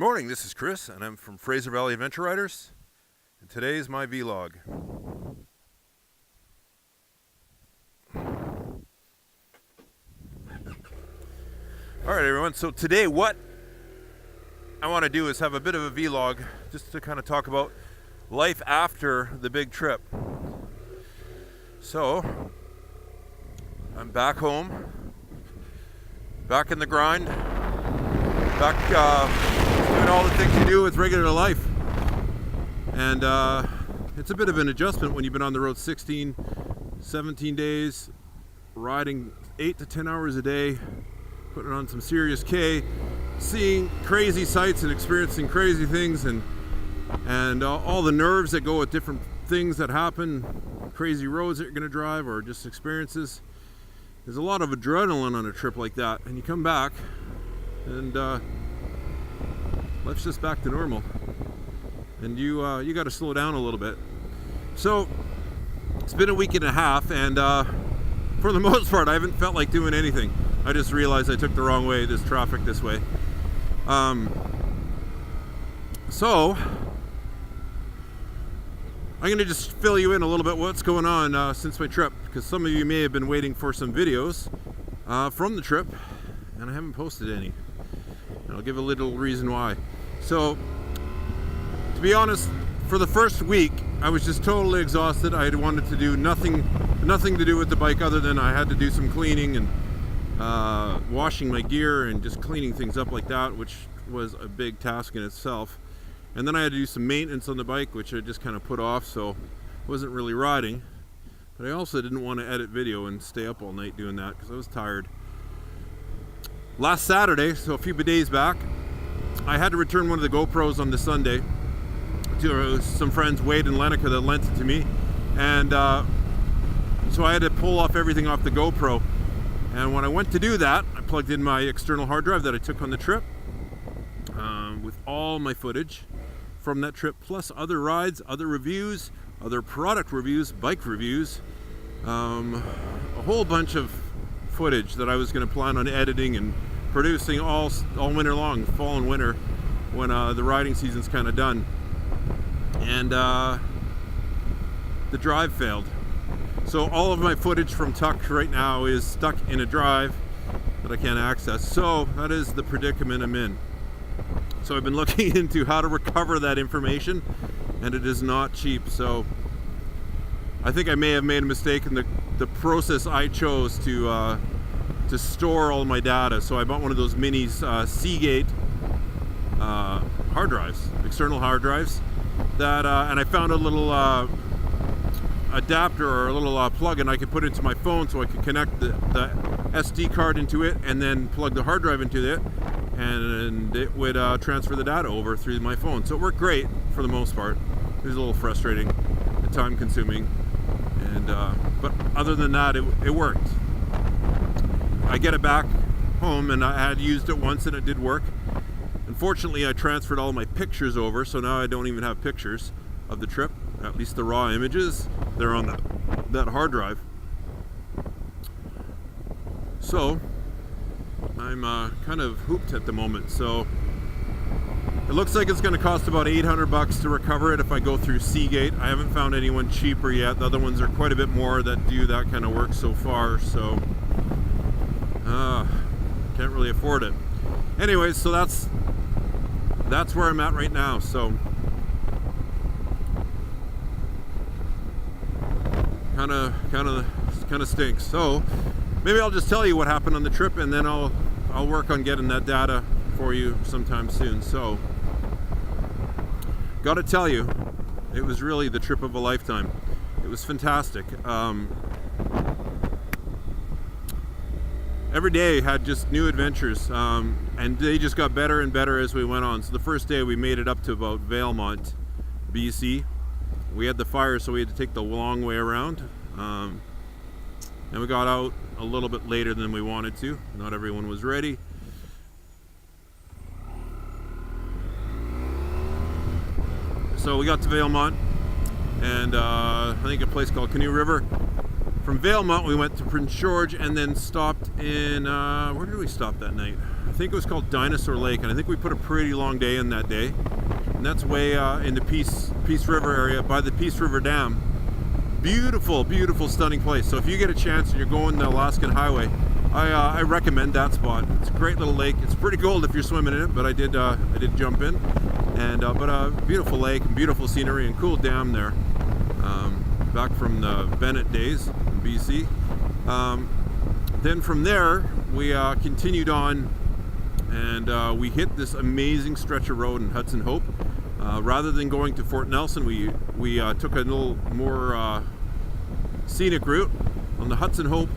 morning, this is Chris, and I'm from Fraser Valley Adventure Riders, and today is my vlog. Alright everyone, so today what I want to do is have a bit of a vlog just to kind of talk about life after the big trip. So, I'm back home, back in the grind, back doing all the things you do with regular life. And it's a bit of an adjustment when you've been on the road 16, 17 days, riding 8 to 10 hours a day, putting on some serious K, seeing crazy sights and experiencing crazy things, and all the nerves that go with different things that happen, crazy roads that you're going to drive, or just experiences. There's a lot of adrenaline on a trip like that, and you come back and life's just back to normal, and you got to slow down a little bit. So it's been a week and a half, and for the most part I haven't felt like doing anything. I just realized I took the wrong way. There's traffic this way. So I'm going to just fill you in a little bit what's going on since my trip, because some of you may have been waiting for some videos from the trip, and I haven't posted any. And I'll give a little reason why. So, to be honest, for the first week, I was just totally exhausted. I had wanted to do nothing to do with the bike other than I had to do some cleaning and washing my gear and just cleaning things up like that, which was a big task in itself. And then I had to do some maintenance on the bike, which I just kind of put off, so I wasn't really riding. But I also didn't want to edit video and stay up all night doing that because I was tired. Last Saturday, so a few days back, I had to return one of the GoPros on the Sunday to some friends, Wade and Lenica, that lent it to me. And so I had to pull everything off the GoPro. And when I went to do that, I plugged in my external hard drive that I took on the trip with all my footage from that trip, plus other rides, other reviews, other product reviews, bike reviews, a whole bunch of footage that I was going to plan on editing and producing all winter long, fall and winter, when the riding season's kind of done. And the drive failed. So all of my footage from Tuk right now is stuck in a drive that I can't access. So that is the predicament I'm in. So I've been looking into how to recover that information, and it is not cheap. So I think I may have made a mistake in the process I chose to store all my data. So I bought one of those mini Seagate hard drives, external hard drives, that and I found a little adapter or a little plug-in I could put into my phone, so I could connect the SD card into it and then plug the hard drive into it, and it would transfer the data over through my phone. So it worked great for the most part. It was a little frustrating and time consuming, and but other than that, it worked. I get it back home, and I had used it once and it did work. Unfortunately, I transferred all my pictures over, so now I don't even have pictures of the trip. At least the raw images, they're on that hard drive. So I'm kind of hooped at the moment. So it looks like it's going to cost about $800 to recover it if I go through Seagate. I haven't found anyone cheaper yet. The other ones are quite a bit more that do that kind of work so far. So can't really afford it. Anyways, so that's where I'm at right now. So kind of stinks. So maybe I'll just tell you what happened on the trip, and then I'll work on getting that data for you sometime soon. So gotta tell you, it was really the trip of a lifetime. It was fantastic. Every day had just new adventures, and they just got better and better as we went on. So the first day we made it up to about Valemont, BC. We had the fire, so we had to take the long way around, and we got out a little bit later than we wanted to. Not everyone was ready. So we got to Valemont, and I think a place called Canoe River. From Valemont we went to Prince George, and then stopped in, where did we stop that night? I think it was called Dinosaur Lake, and I think we put a pretty long day in that day. And that's way in the Peace River area by the Peace River Dam. Beautiful, beautiful, stunning place. So if you get a chance and you're going the Alaskan Highway, I recommend that spot. It's a great little lake. It's pretty cold if you're swimming in it, but I did jump in. And but a beautiful lake and beautiful scenery and cool dam there. Back from the Bennett days in BC. Then from there we continued on, and we hit this amazing stretch of road in Hudson Hope. Rather than going to Fort Nelson, we took a little more scenic route on the Hudson Hope,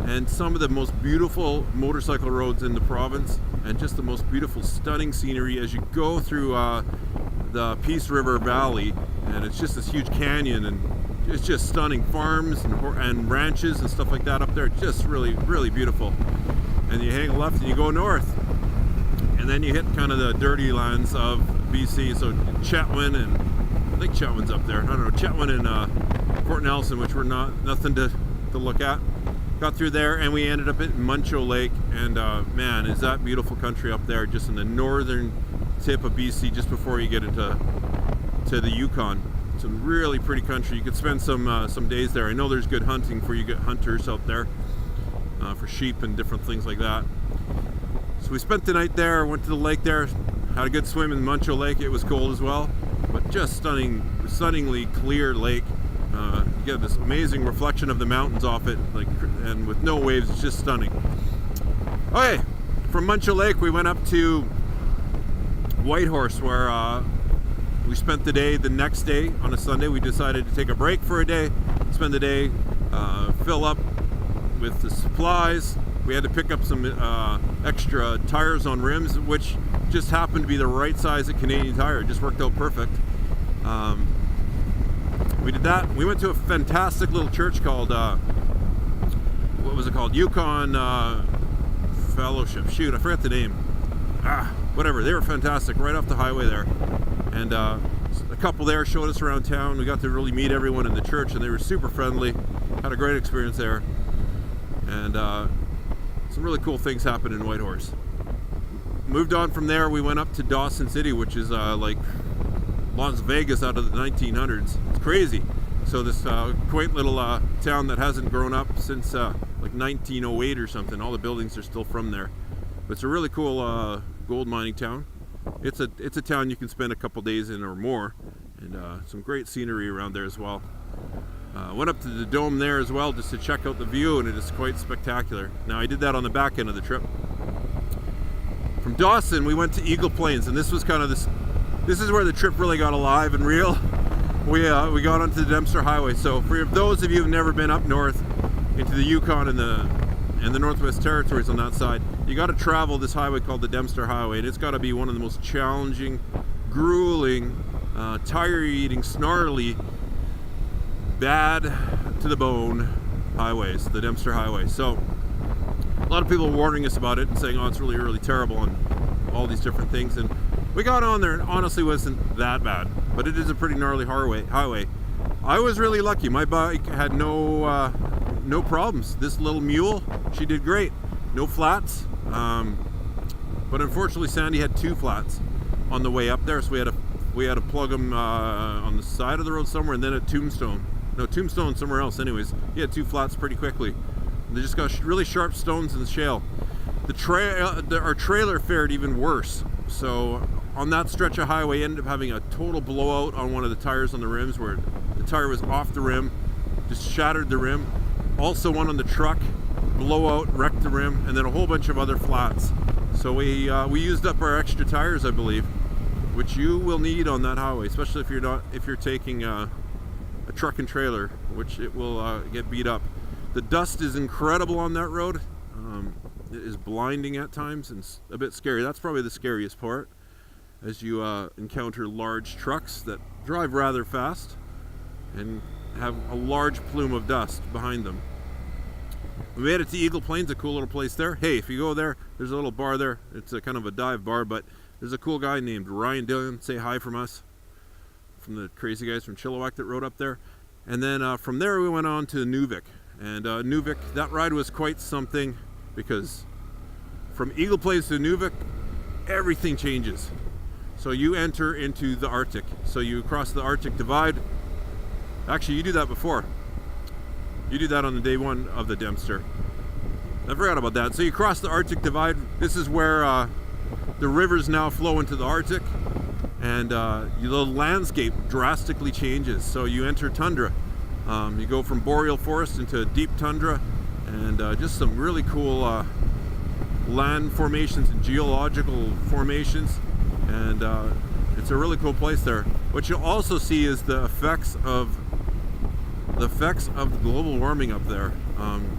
and some of the most beautiful motorcycle roads in the province, and just the most beautiful, stunning scenery as you go through the Peace River Valley. And it's just this huge canyon, and it's just stunning farms and ranches and stuff like that up there. Just really, really beautiful. And you hang left and you go north, and then you hit kind of the dirty lands of BC. So Chetwynd, and I think Chetwynd's up there. I don't know, Chetwynd and Fort Nelson, which were nothing to look at. Got through there, and we ended up at Muncho Lake, and man, is that beautiful country up there, just in the northern tip of BC, just before you get into the Yukon. It's a really pretty country. You could spend some days there. I know there's good hunting for you get hunters out there for sheep and different things like that. So we spent the night there, went to the lake there, had a good swim in Muncho Lake. It was cold as well, but just stunningly clear lake. You get this amazing reflection of the mountains off it, and with no waves. It's just stunning. Okay, from Muncho Lake we went up to Whitehorse, where we spent the day. The next day, on a Sunday, we decided to take a break for a day, spend the day, fill up with the supplies. We had to pick up some extra tires on rims, which just happened to be the right size at Canadian Tire. It just worked out perfect. We did that. We went to a fantastic little church called, what was it called? Yukon Fellowship. Shoot, I forgot the name. Whatever. They were fantastic, right off the highway there. And a couple there showed us around town. We got to really meet everyone in the church, and they were super friendly. Had a great experience there. And some really cool things happened in Whitehorse. Moved on from there, we went up to Dawson City, which is like Las Vegas out of the 1900s. It's crazy. So this quaint little town that hasn't grown up since like 1908 or something. All the buildings are still from there. But it's a really cool gold mining town. It's a town you can spend a couple days in or more, and some great scenery around there as well. Went up to the dome there as well just to check out the view, and it is quite spectacular. Now I did that on the back end of the trip. From Dawson we went to Eagle Plains, and this was kind of this is where the trip really got alive and real. We got onto the Dempster Highway. So for those of you who've never been up north into the Yukon and the Northwest Territories on that side, you got to travel this highway called the Dempster Highway, and it's got to be one of the most challenging, grueling, tire-eating, snarly, bad to the bone highways, the Dempster Highway. So a lot of people warning us about it and saying, oh, it's really, really terrible and all these different things. And we got on there, and honestly wasn't that bad, but it is a pretty gnarly highway. I was really lucky. My bike had no problems. This little mule, she did great. No flats, but unfortunately Sandy had two flats on the way up there, so we had to plug them on the side of the road somewhere, and then at Tombstone somewhere else. Anyways, he had two flats pretty quickly. They just got really sharp stones in the shale. Our trailer fared even worse. So on that stretch of highway, ended up having a total blowout on one of the tires on the rims, where the tire was off the rim, just shattered the rim. Also one on the truck, blowout, wrecked the rim, and then a whole bunch of other flats. So we used up our extra tires, I believe, which you will need on that highway, especially if you're taking a truck and trailer, which it will get beat up. The dust is incredible on that road. It is blinding at times and a bit scary. That's probably the scariest part, as you encounter large trucks that drive rather fast and have a large plume of dust behind them. We made it to Eagle Plains, a cool little place there. Hey, if you go there, there's a little bar there. It's a kind of a dive bar, but there's a cool guy named Ryan Dillon. Say hi from us, from the crazy guys from Chilliwack that rode up there. And then from there we went on to Inuvik. And Inuvik, that ride was quite something, because from Eagle Plains to Inuvik, everything changes. So you enter into the Arctic. So you cross the Arctic divide. Actually, you do that before. You do that on the day one of the Dempster. I forgot about that. So you cross the Arctic divide. This is where the rivers now flow into the Arctic, and the landscape drastically changes. So you enter tundra. You go from boreal forest into deep tundra, and just some really cool land formations and geological formations, and it's a really cool place there. What you'll also see is the effects of global warming up there.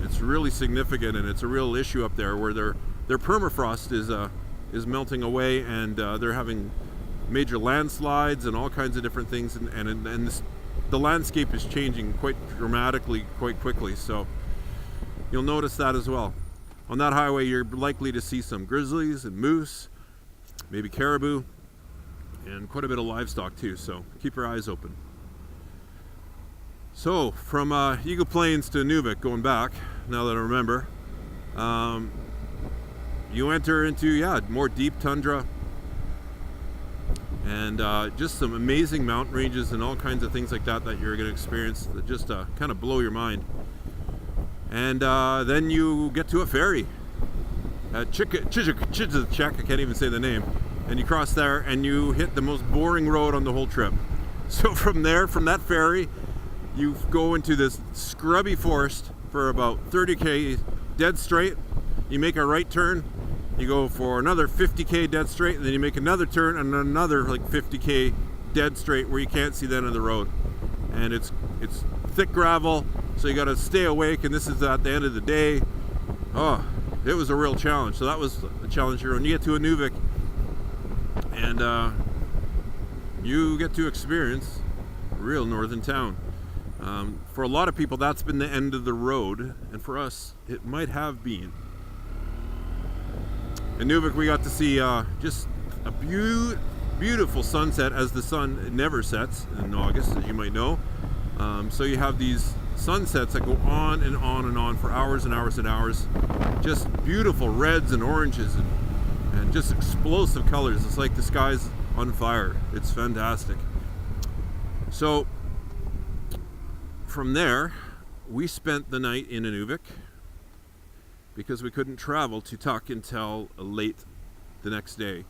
It's really significant, and it's a real issue up there where their permafrost is melting away, and they're having major landslides and all kinds of different things, and the landscape is changing quite dramatically, quite quickly. So you'll notice that as well. On that highway, you're likely to see some grizzlies and moose, maybe caribou, and quite a bit of livestock too. So keep your eyes open. So from Eagle Plains to Inuvik, going back, now that I remember, you enter into more deep tundra, and just some amazing mountain ranges and all kinds of things like that you're going to experience that just kind of blow your mind. And then you get to a ferry at Chichik, I can't even say the name, and you cross there and you hit the most boring road on the whole trip. So from that ferry, you go into this scrubby forest for about 30k dead straight. You make a right turn, you go for another 50k dead straight, and then you make another turn and another like 50k dead straight where you can't see the end of the road. And it's thick gravel, so you got to stay awake, and this is at the end of the day. Oh, it was a real challenge. So that was a challenge here. When you get to Inuvik, and you get to experience a real northern town. For a lot of people, that's been the end of the road, and for us, it might have been. In Inuvik, we got to see just a beautiful sunset, as the sun never sets in August, as you might know. So you have these sunsets that go on and on and on for hours and hours and hours. Just beautiful reds and oranges and just explosive colors. It's like the sky's on fire. It's fantastic. So from there, we spent the night in Inuvik because we couldn't travel to Tuk until late the next day.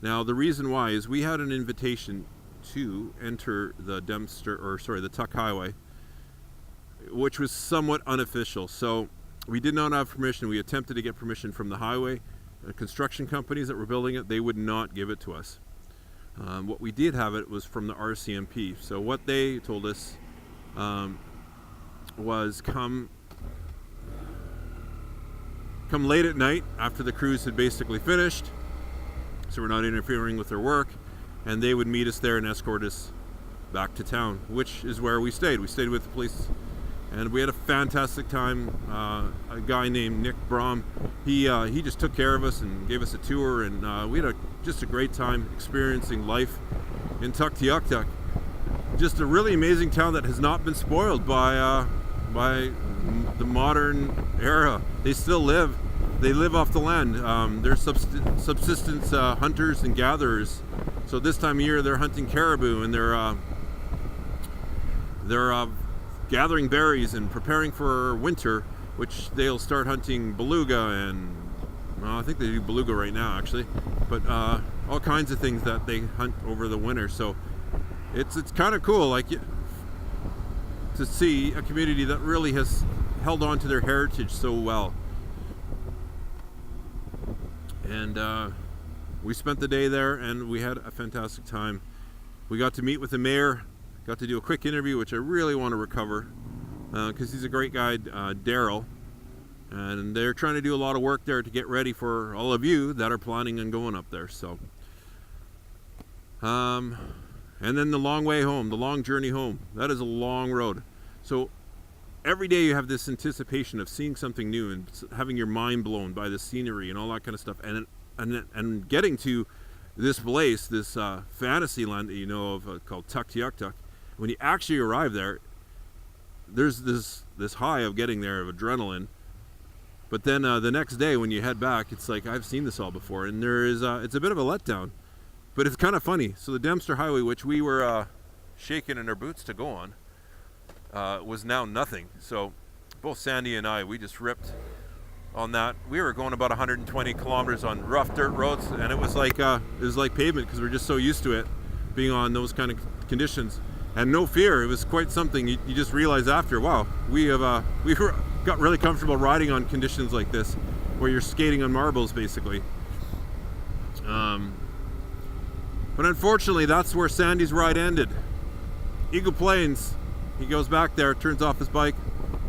Now the reason why is we had an invitation to enter the the Tuk Highway, which was somewhat unofficial. So we did not have permission. We attempted to get permission from the highway. The construction companies that were building it, they would not give it to us. What we did have it was from the RCMP. So what they told us was come late at night after the crews had basically finished, so we're not interfering with their work, and they would meet us there and escort us back to town, which is where we stayed. We stayed with the police, and we had a fantastic time. A guy named Nick Brom, he just took care of us and gave us a tour, and we had just a great time experiencing life in Tuktoyaktuk. Just a really amazing town that has not been spoiled by the modern era. They still live. They live off the land. They're subsistence hunters and gatherers. So this time of year, they're hunting caribou, and they're gathering berries and preparing for winter, which they'll start hunting beluga and I think they do beluga right now, actually, but all kinds of things that they hunt over the winter. So it's kind of cool, like, to see a community that really has held on to their heritage so well. And we spent the day there, and we had a fantastic time. We got to meet with the mayor, got to do a quick interview, which I really want to recover, because he's a great guy, Daryl, and they're trying to do a lot of work there to get ready for all of you that are planning on going up there. So and then the long way home, the long journey home, that is a long road. So every day you have this anticipation of seeing something new and having your mind blown by the scenery and all that kind of stuff, and getting to this place, this fantasy land that you know of, called Tuktoyaktuk. When you actually arrive there, there's this high of getting there, of adrenaline, But then the next day when you head back, it's like, I've seen this all before, and there is it's a bit of a letdown, but it's kind of funny. So the Dempster Highway, which we were shaking in our boots to go on, was now nothing. So both Sandy and I, we just ripped on that. We were going about 120 kilometers on rough dirt roads, and it was like pavement, because we're just so used to it being on those kind of conditions. And no fear, it was quite something. You just realize after, wow, we got really comfortable riding on conditions like this, where you're skating on marbles basically. But unfortunately, that's where Sandy's ride ended. Eagle Plains, he goes back there, turns off his bike,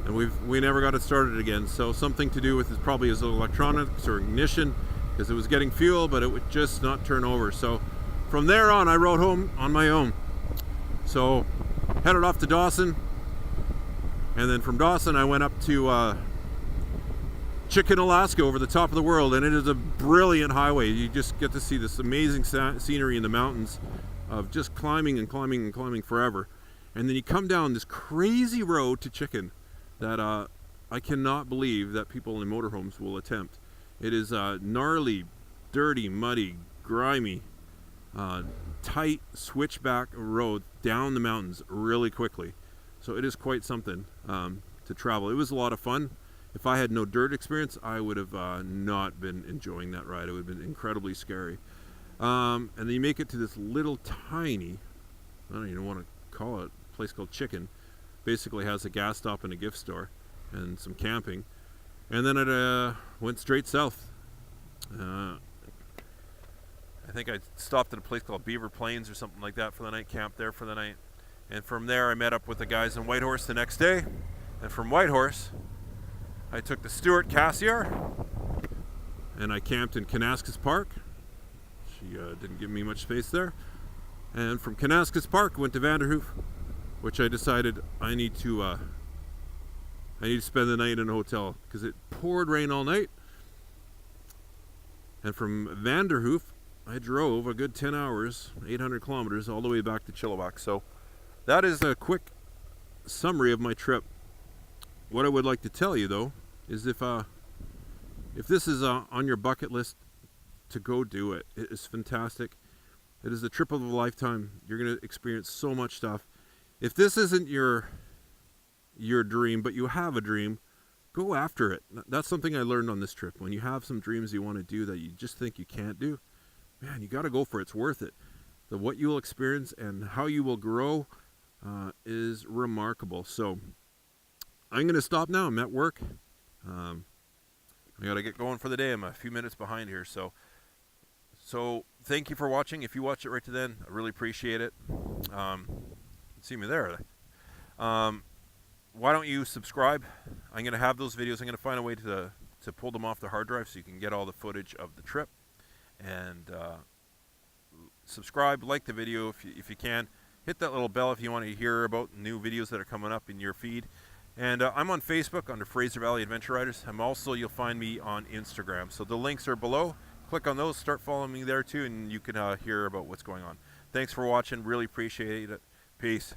and we never got it started again. So something to do with probably his electronics or ignition, because it was getting fuel, but it would just not turn over. So from there on, I rode home on my own. So headed off to Dawson, and then from Dawson I went up to Chicken, Alaska, over the top of the world, and it is a brilliant highway. You just get to see this amazing scenery in the mountains of just climbing and climbing and climbing forever. And then you come down this crazy road to Chicken that I cannot believe that people in motorhomes will attempt. It is gnarly, dirty, muddy, grimy, tight switchback road down the mountains really quickly. So it is quite something to travel. It was a lot of fun. If I had no dirt experience, I would have not been enjoying that ride. It would have been incredibly scary. And then you make it to this little tiny, I don't even want to call it, place called Chicken. Basically has a gas stop and a gift store and some camping. And then it went straight south. I think I stopped at a place called Beaver Plains or something like that for the night, camped there for the night. And from there I met up with the guys in Whitehorse the next day. And from Whitehorse, I took the Stuart Cassiar and I camped in Kanaskas Park. She didn't give me much space there. And from Kanaskas Park, went to Vanderhoof, which I decided I need to spend the night in a hotel, because it poured rain all night. And from Vanderhoof, I drove a good 10 hours, 800 kilometers, all the way back to Chilliwack. So that is a quick summary of my trip. What I would like to tell you, though, is if this is on your bucket list, to go do it. It is fantastic. It is the trip of a lifetime. You're going to experience so much stuff. If this isn't your dream, but you have a dream, go after it. That's something I learned on this trip. When you have some dreams you want to do that you just think you can't do, man, you got to go for it. It's worth it. What you will experience and how you will grow is remarkable. So I'm going to stop now. I'm at work. I got to get going for the day. I'm a few minutes behind here. So thank you for watching. If you watched it right to then, I really appreciate it. See me there. Why don't you subscribe? I'm going to have those videos. I'm going to find a way to pull them off the hard drive so you can get all the footage of the trip. And subscribe, like the video if you can. Hit that little bell if you want to hear about new videos that are coming up in your feed. And I'm on Facebook under Fraser Valley Adventure Riders. You'll find me on Instagram. So the links are below. Click on those, start following me there too, and you can hear about what's going on. Thanks for watching. Really appreciate it. Peace.